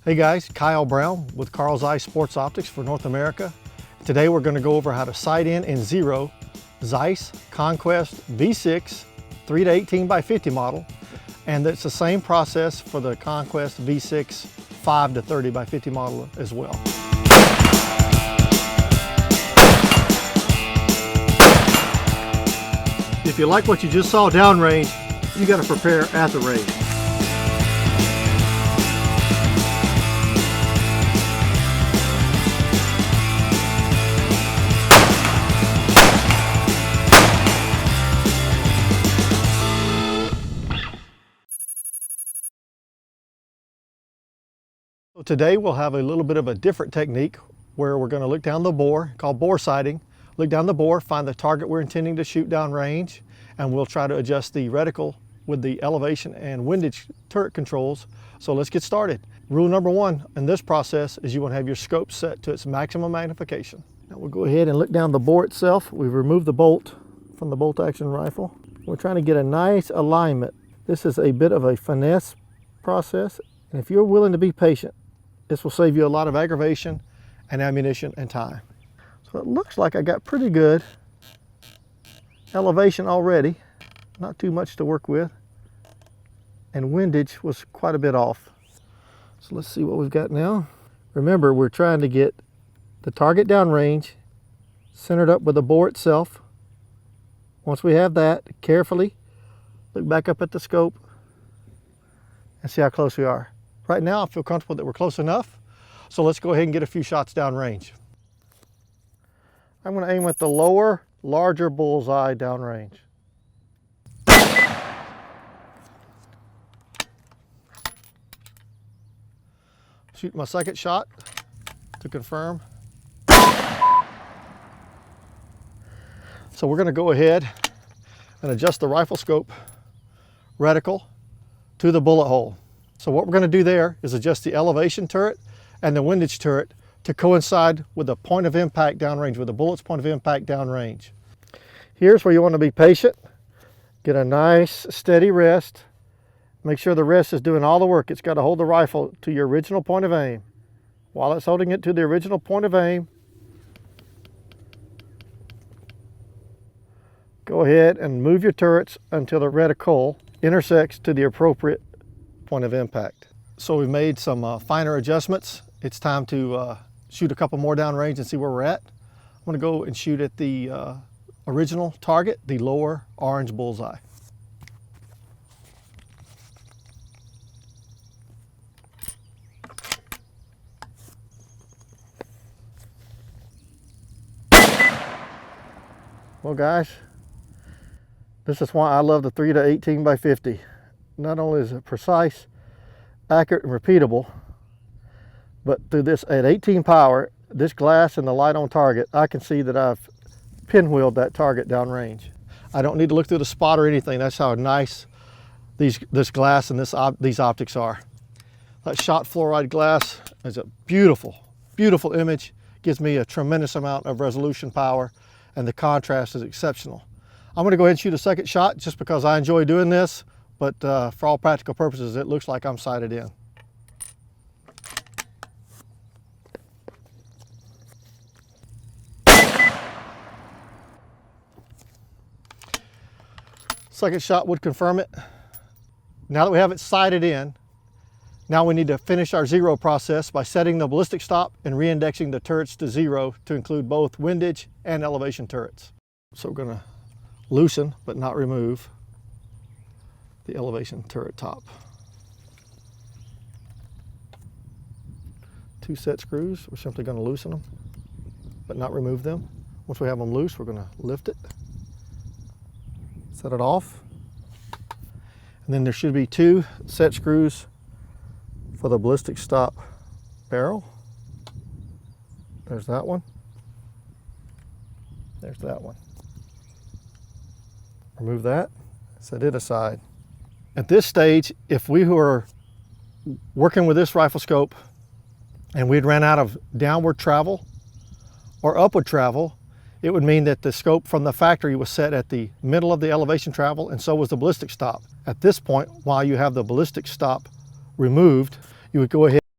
Hey guys, Kyle Brown with Carl's Zeiss Sports Optics for North America. Today we're going to go over how to sight in and zero Zeiss Conquest V6 3 to 18 by 50 model, and it's the same process for the Conquest V6 5 to 30 by 50 model as well. If you like what you just saw downrange, you got to prepare at the range. So today we'll have a little bit of a different technique where we're going to look down the bore, called bore sighting. Look down the bore, find the target we're intending to shoot down range, and we'll try to adjust the reticle with the elevation and windage turret controls. So let's get started. Rule number one in this process is you want to have your scope set to its maximum magnification. Now we'll go ahead and look down the bore itself. We've removed the bolt from the bolt action rifle. We're trying to get a nice alignment. This is a bit of a finesse process, and if you're willing to be patient, this will save you a lot of aggravation and ammunition and time. So it looks like I got pretty good elevation already, not too much to work with, and windage was quite a bit off. So let's see what we've got now. Remember, we're trying to get the target downrange centered up with the bore itself. Once we have that, carefully look back up at the scope and see how close we are. Right now I feel comfortable that we're close enough, so let's go ahead and get a few shots downrange. I'm going to aim at the lower, larger bullseye downrange. Shoot my second shot to confirm. So we're going to go ahead and adjust the rifle scope reticle to the bullet hole. So what we're going to do there is adjust the elevation turret and the windage turret to coincide with the point of impact downrange, with the bullet's point of impact downrange. Here's where you want to be patient. Get a nice steady rest. Make sure the rest is doing all the work. It's got to hold the rifle to your original point of aim. While it's holding it to the original point of aim, go ahead and move your turrets until the reticle intersects to the appropriate point of impact. So we've made some finer adjustments. It's time to shoot a couple more downrange and see where we're at. I'm going to go and shoot at the original target, the lower orange bullseye. Well guys, this is why I love the 3 to 18 by 50. Not only is it precise, accurate, and repeatable, but through this at 18 power, this glass and the light on target, I can see that I've pinwheeled that target downrange. I don't need to look through the spot or anything. That's how nice this glass and these optics are. That shot fluoride glass is a beautiful, beautiful image. Gives me a tremendous amount of resolution power, and the contrast is exceptional. I'm going to go ahead and shoot a second shot just because I enjoy doing this. But for all practical purposes, it looks like I'm sighted in. Second shot would confirm it. Now that we have it sighted in, now we need to finish our zero process by setting the ballistic stop and re-indexing the turrets to zero to include both windage and elevation turrets. So we're going to loosen but not remove the elevation turret top. 2 set screws. We're simply going to loosen them but not remove them. Once we have them loose, we're going to lift it, set it off, and then there should be 2 set screws for the ballistic stop barrel. There's that one. There's that one. Remove that, set it aside. At this stage, if we were working with this rifle scope and we'd ran out of downward travel or upward travel, it would mean that the scope from the factory was set at the middle of the elevation travel, and so was the ballistic stop. At this point, while you have the ballistic stop removed, you would go ahead